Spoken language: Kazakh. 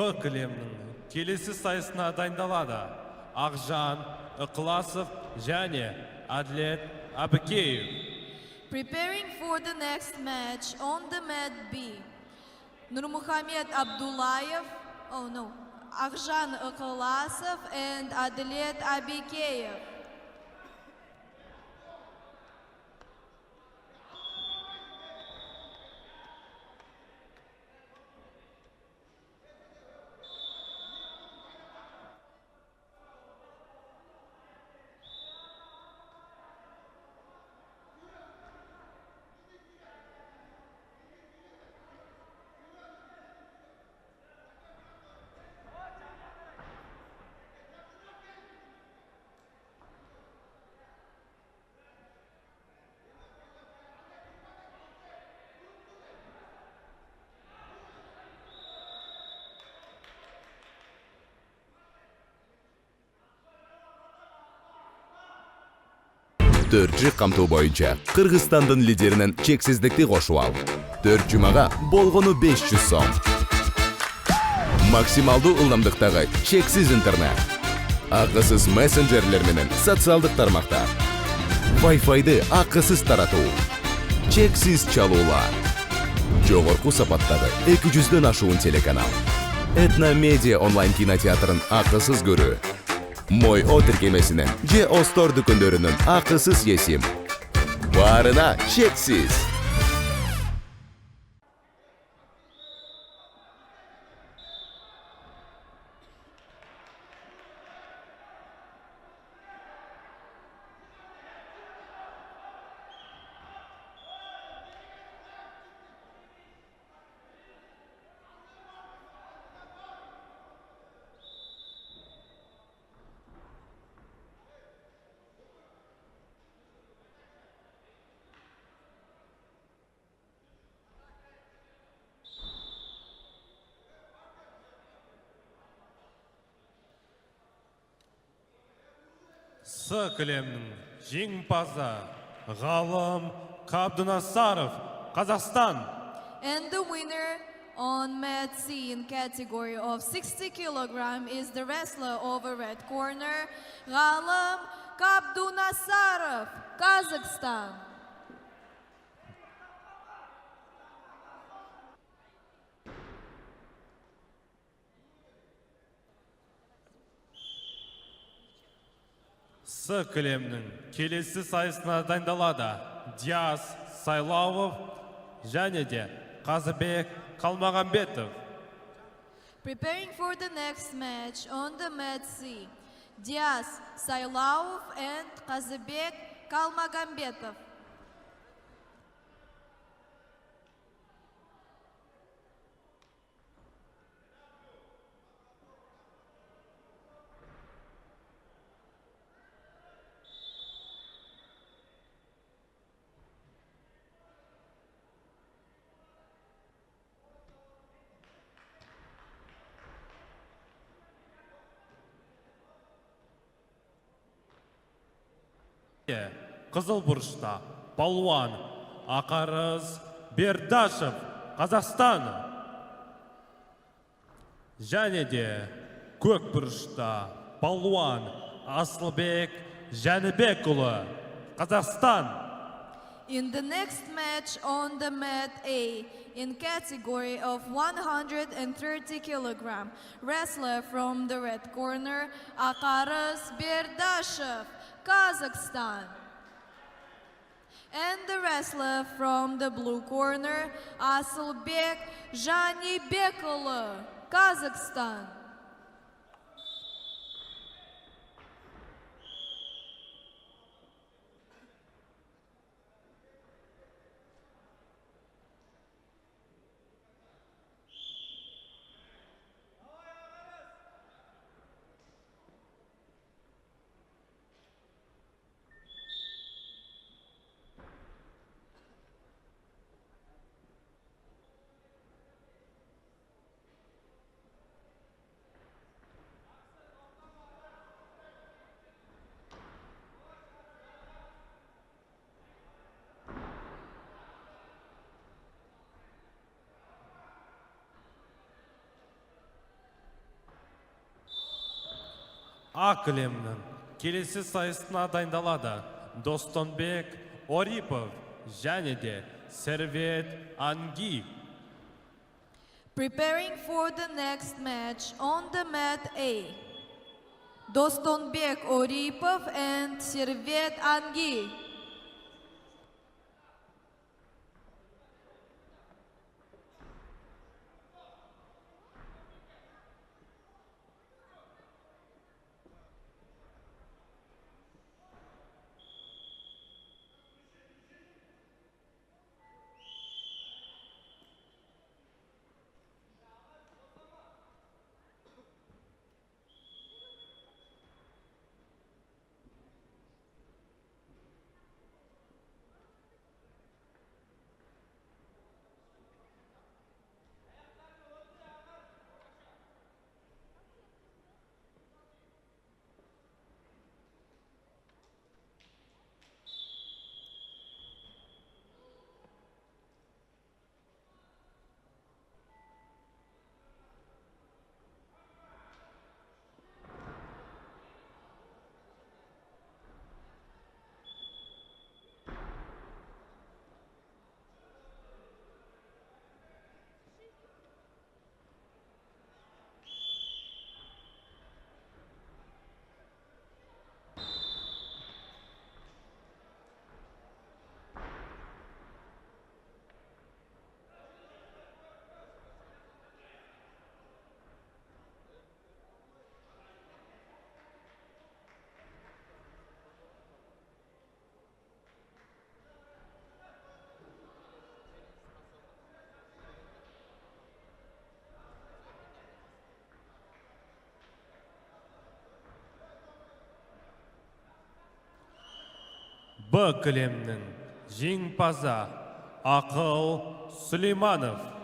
Б кілемнің келесі сайысына дайындалады. Ақжан Ықыласов және Әділет Әбікеев. Preparing for the next match on the mat B. Nurmuhamed Abdullayev, Akjan Ikalasov and Adilet Abikeyev. Төртжі қамту бойынша Қырғызстандың лидерінің чексіздікті қошу ал. 4 жұмаға болғыны 500 сом. Максималды ұлламдықтағы чексіз интернет. Ақысыз мессенджерлер менен социалдық тармақтар. Wi-Fi-ды ақысыз тарату. Чексіз чалулар. Жоғырқу сапаттағы 200-ден ашуын телеканал. Этно медиа онлайн кинотеатрын ақысыз көрі. Мой отіркемесінің же Остор дүкендерінің ақысыз есім. Барына чексіз. С кілемнің жеңімпазы Ғалым Қабдынасаров, Қазақстан. And the winner on mat C in category of 60 kg is the wrestler over red corner, Ghalam Kabdunasarov, Kazakhstan. С кілемнің келесі сайысына дайындалады. Диас Сайлауов және де Қазыбек Қалмағамбетов. Preparing for the next match on the mat C, Dias Sailaov and Kazabek Kalmagambetov. Қызыл бұрышта Палуан Ақарыз Бердашев, Қазақстан. Және де көк бұрышта Палуан Асылбек Жәнібекұлы, Қазақстан. In the next match on the mat A, in category of 130 kg, wrestler from the red corner, Akarız Berdashev, Kazakhstan. And the wrestler from the blue corner, Asılbek Janibekulu, Kazakhstan. А кілемнің келесі сайысына дайындалады Достонбек Орипов және де Сервет Анги. Preparing for the next match on the mat A. Dostonbek Oripov and Servet Angi. Б кілемнің жеңімпазы Ақыл Сүлейманов.